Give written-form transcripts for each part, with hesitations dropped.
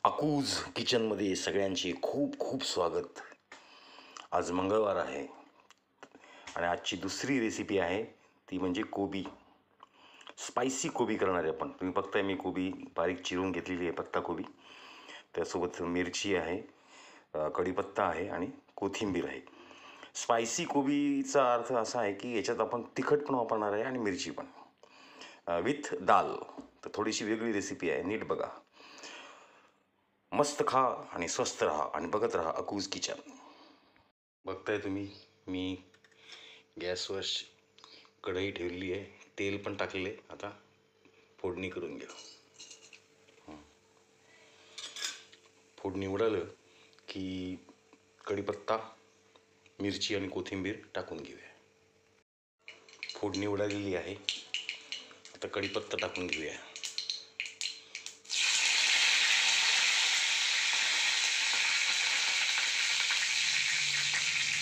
अकूज किचनमध्ये सगळ्यांचे खूप खूप स्वागत. आज मंगळवार आहे आणि आजची दुसरी रेसिपी आहे ती म्हणजे कोबी. स्पायसी कोबी करणार आहे आपण. तुम्ही बघताय मी कोबी बारीक चिरून घेतलेली आहे, पत्ता कोबी. त्यासोबत मिरची आहे, कढीपत्ता आहे आणि कोथिंबीर आहे. स्पायसी कोबीचा अर्थ असा आहे की याच्यात आपण तिखट पण वापरणार आहे आणि मिरची पण, विथ दाल. तर थोडीशी वेगळी रेसिपी आहे, नीट बघा. मस्त खा आणि स्वस्त राहा आणि बघत राहा अकूज किचन. बघताय तुम्ही मी गॅसवर कढई ठेवलेली आहे, तेल पण टाकलेले. आता फोडणी करून घ्या. फोडणी उडालं की कढीपत्ता, मिरची आणि कोथिंबीर टाकून घेऊया. फोडणी उडालेली आहे, आता कढीपत्ता टाकून घेऊया.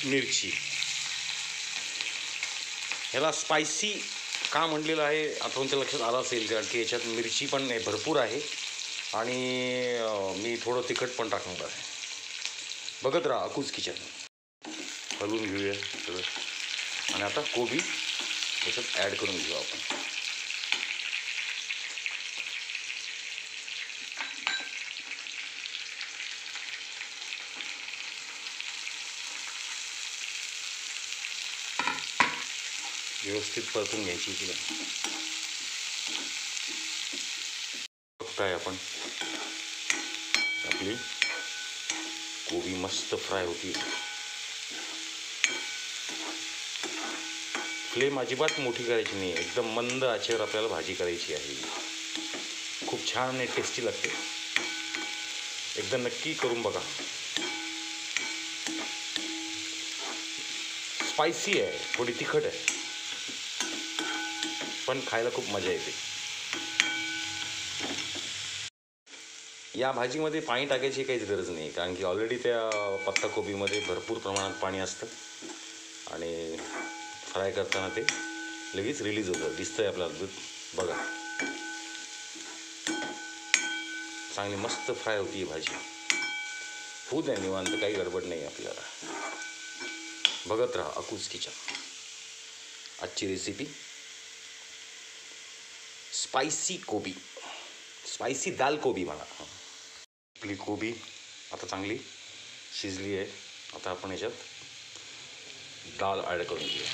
मिरची. ह्याला स्पायसी का म्हणलेलं आहे आता तुमच्या लक्षात आलं असेल, कारण की याच्यात मिरची पण भरपूर आहे आणि मी थोडं तिखट पण टाकणार आहे. बघत राहा अकूज किचन. हलवून घेऊया सगळं आणि आता कोबी याच्यात ॲड करून घेऊ आपण. व्यवस्थित परतून घ्यायची तिला. बघताय आपण आपली कोबी मस्त फ्राय होती. फ्लेम अजिबात मोठी करायची नाही, एकदम मंद आचेवर आपल्याला भाजी करायची आहे. खूप छान आणि टेस्टी लागते. एकदा नक्की करून बघा. स्पायसी आहे, थोडी तिखट आहे, पण खायला खूप मजा येते. या भाजीमध्ये पाणी टाकायची काहीच गरज नाही, कारण की ऑलरेडी त्या पत्ताकोबीमध्ये भरपूर प्रमाणात पाणी असतं आणि फ्राय करताना ते लगेच रिलीज होतं. दिसतंय आपल्याला दूध बघा. चांगली मस्त फ्राय होती ही भाजी. होऊ द्या निवांत, काही गडबड नाही आपल्याला. बघत राहा अकूज किचन. आजची रेसिपी स्पायसी कोबी, स्पायसी दाल कोबी म्हणा. आपली कोबी आता चांगली शिजली आहे. आता आपण याच्यात डाळ ॲड करून घेऊया.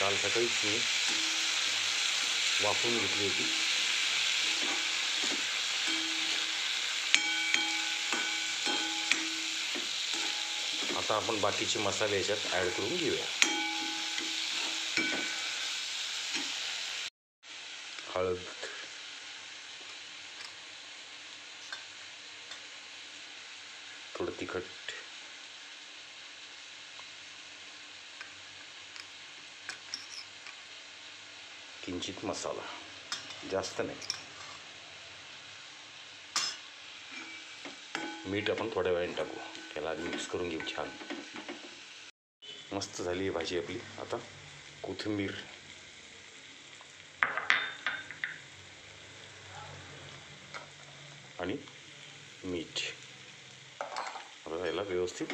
डाळ सकाळीच मी वाफवून घेतली होती. आता आपण बाकीचे मसाले याच्यात ॲड करून घेऊया. हळद, थोडं तिखट, किंचित मसाला, जास्त नाही. मीठ आपण थोड्या वेळाने टाकू. त्याला मिक्स करून घेऊ छान. मस्त झाली आहे भाजी आपली. आता कोथिंबीर आणि मीठ आता याला व्यवस्थित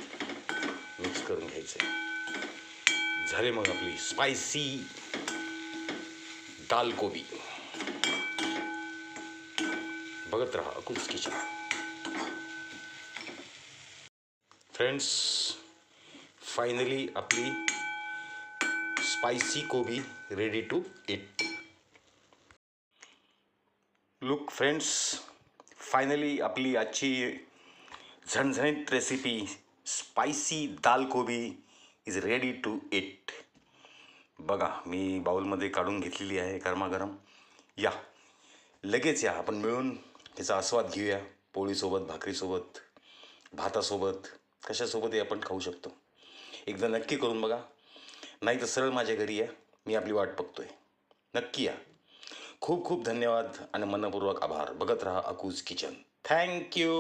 मिक्स करून घ्यायचं आहे. झाले मग आपली स्पायसी दाल कोबी. बघत राहा अकूज किचन. फ्रेंड्स, फायनली आपली स्पायसी कोबी ready to eat. Look friends, finally आपली आजची झणझणीत रेसिपी स्पायसी दाल कोबी इज रेडी टू ईट. बघा मी बाउलमध्ये काढून घेतलेली आहे गरमागरम. या लगेच या, आपण मिळून त्याचा आस्वाद घेऊया. पोळीसोबत, भाकरीसोबत, भातासोबत, कशासोबतही आपण खाऊ शकतो. एकदा नक्की करून बघा, नाही तर सरळ माझ्या घरी या, मी आपली वाट बघतोय. नक्की या. खूप खूप धन्यवाद आणि मनपूर्वक आभार. बघत राहा अकूज किचन. थँक्यू.